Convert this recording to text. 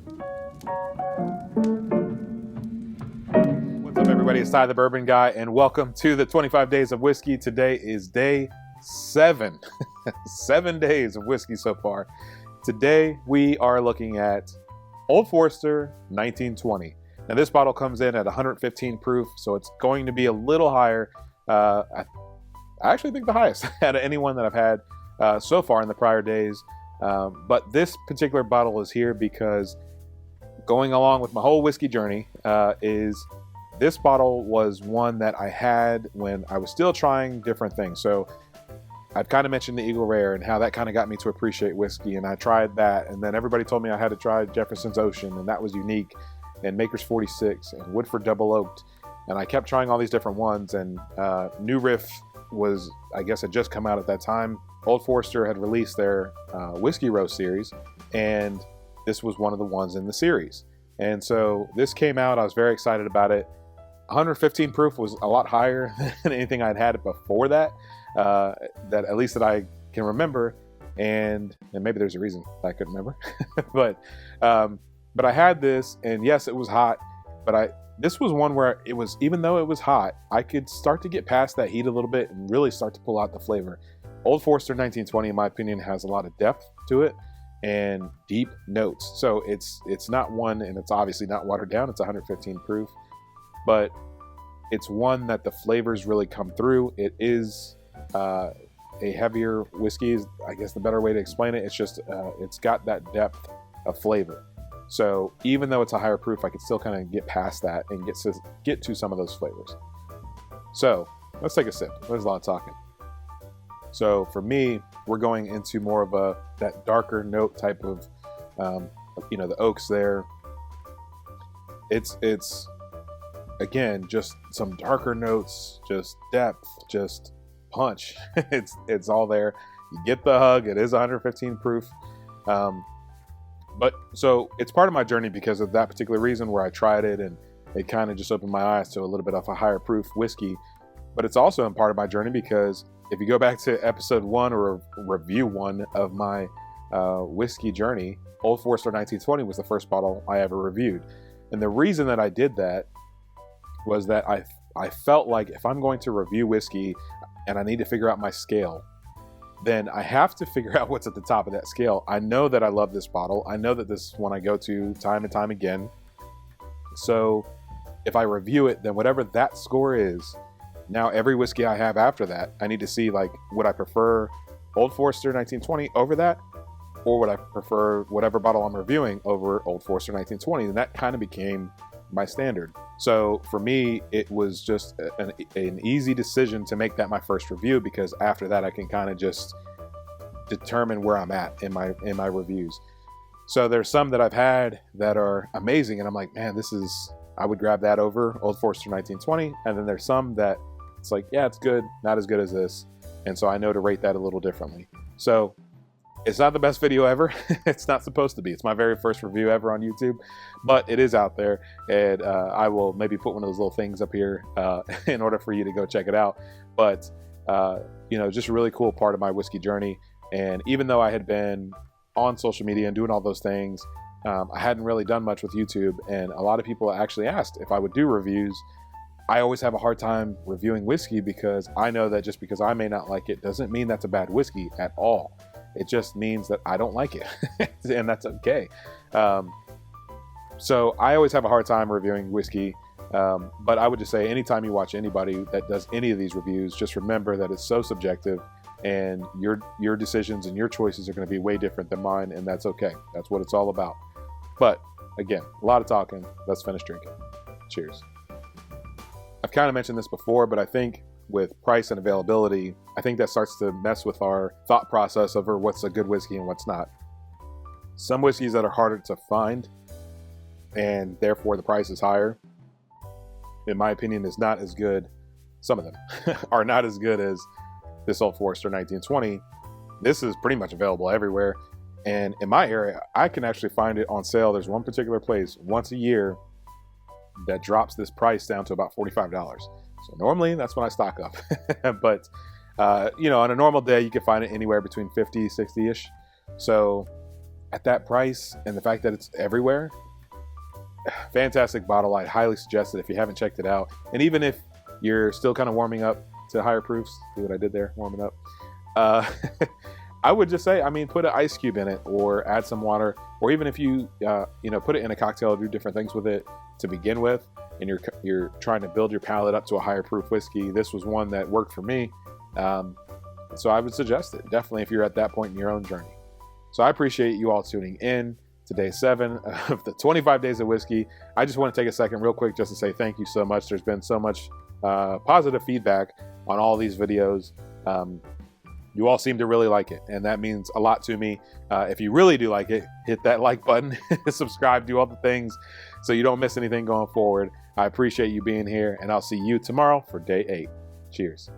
What's up, everybody? It's Ty the Bourbon Guy, and welcome to the 25 Days of Whiskey. Today is day 7. 7 days of whiskey so far. Today, we are looking at Old Forester 1920. Now, this bottle comes in at 115 proof, so it's going to be a little higher. I actually think the highest out of any one that I've had so far in the prior days. But this particular bottle is here because going along with my whole whiskey journey is this bottle was one that I had when I was still trying different things. So I've kind of mentioned the Eagle Rare and how that kind of got me to appreciate whiskey, and I tried that, and then everybody told me I had to try Jefferson's Ocean, and that was unique, and Maker's 46 and Woodford Double Oaked, and I kept trying all these different ones. And New Riff was, I guess, had just come out at that time. Old Forester had released their Whiskey Roast series, and this was one of the ones in the series. And so this came out, I was very excited about it. 115 proof was a lot higher than anything I'd had before that, that at least that I can remember. And maybe there's a reason I couldn't remember, but I had this, and yes, it was hot, but this was one where it was, even though it was hot, I could start to get past that heat a little bit and really start to pull out the flavor. Old Forester 1920, in my opinion, has a lot of depth to it and deep notes. So it's not one, and it's obviously not watered down. It's 115 proof, but it's one that the flavors really come through. It is a heavier whiskey, is I guess the better way to explain it. It's just it's got that depth of flavor. So even though it's a higher proof, I can still kind of get past that and get to some of those flavors. So let's take a sip. There's a lot of talking. So for me, we're going into more of that darker note type of, the oaks there. It's again, just some darker notes, just depth, just punch. It's all there. You get the hug. It is 115 proof. But so it's part of my journey because of that particular reason, where I tried it and it kind of just opened my eyes to a little bit of a higher proof whiskey. But it's also in part of my journey because if you go back to episode 1 or review 1 of my whiskey journey, Old Forester 1920 was the first bottle I ever reviewed. And the reason that I did that was that I felt like if I'm going to review whiskey and I need to figure out my scale, then I have to figure out what's at the top of that scale. I know that I love this bottle. I know that this is one I go to time and time again. So if I review it, then whatever that score is, now every whiskey I have after that, I need to see, like, would I prefer Old Forester 1920 over that? Or would I prefer whatever bottle I'm reviewing over Old Forester 1920? And that kind of became my standard. So for me, it was just an easy decision to make that my first review, because after that I can kind of just determine where I'm at in my reviews. So there's some that I've had that are amazing, and I'm like, man, I would grab that over Old Forester 1920. And then there's some that it's like, yeah, it's good, not as good as this. And so I know to rate that a little differently. So it's not the best video ever. It's not supposed to be. It's my very first review ever on YouTube, but it is out there, and I will maybe put one of those little things up here in order for you to go check it out. But just a really cool part of my whiskey journey. And even though I had been on social media and doing all those things, I hadn't really done much with YouTube, and a lot of people actually asked if I would do reviews. I always have a hard time reviewing whiskey because I know that just because I may not like it doesn't mean that's a bad whiskey at all. It just means that I don't like it, and that's okay. So I always have a hard time reviewing whiskey, but I would just say anytime you watch anybody that does any of these reviews, just remember that it's so subjective, and your decisions and your choices are going to be way different than mine, and that's okay. That's what it's all about. But again, a lot of talking. Let's finish drinking. Cheers. I've kind of mentioned this before, but I think with price and availability, I think that starts to mess with our thought process over what's a good whiskey and what's not. Some whiskeys that are harder to find, and therefore the price is higher, in my opinion, is not as good. Some of them are not as good as this Old Forester 1920. This is pretty much available everywhere. And in my area, I can actually find it on sale. There's one particular place once a year that drops this price down to about $45. So normally that's when I stock up. But, on a normal day, you can find it anywhere between 50, 60-ish. So at that price and the fact that it's everywhere, fantastic bottle. I'd highly suggest it if you haven't checked it out. And even if you're still kind of warming up to higher proofs, see what I did there, warming up. I would just say, I mean, put an ice cube in it or add some water, or even if you, put it in a cocktail, do different things with it to begin with, and you're trying to build your palate up to a higher proof whiskey. This was one that worked for me. So I would suggest it, definitely, if you're at that point in your own journey. So I appreciate you all tuning in to day 7 of the 25 Days of Whiskey. I just want to take a second real quick just to say thank you so much. There's been so much positive feedback on all these videos. You all seem to really like it, and that means a lot to me. If you really do like it, hit that like button, subscribe, do all the things so you don't miss anything going forward. I appreciate you being here, and I'll see you tomorrow for day 8. Cheers.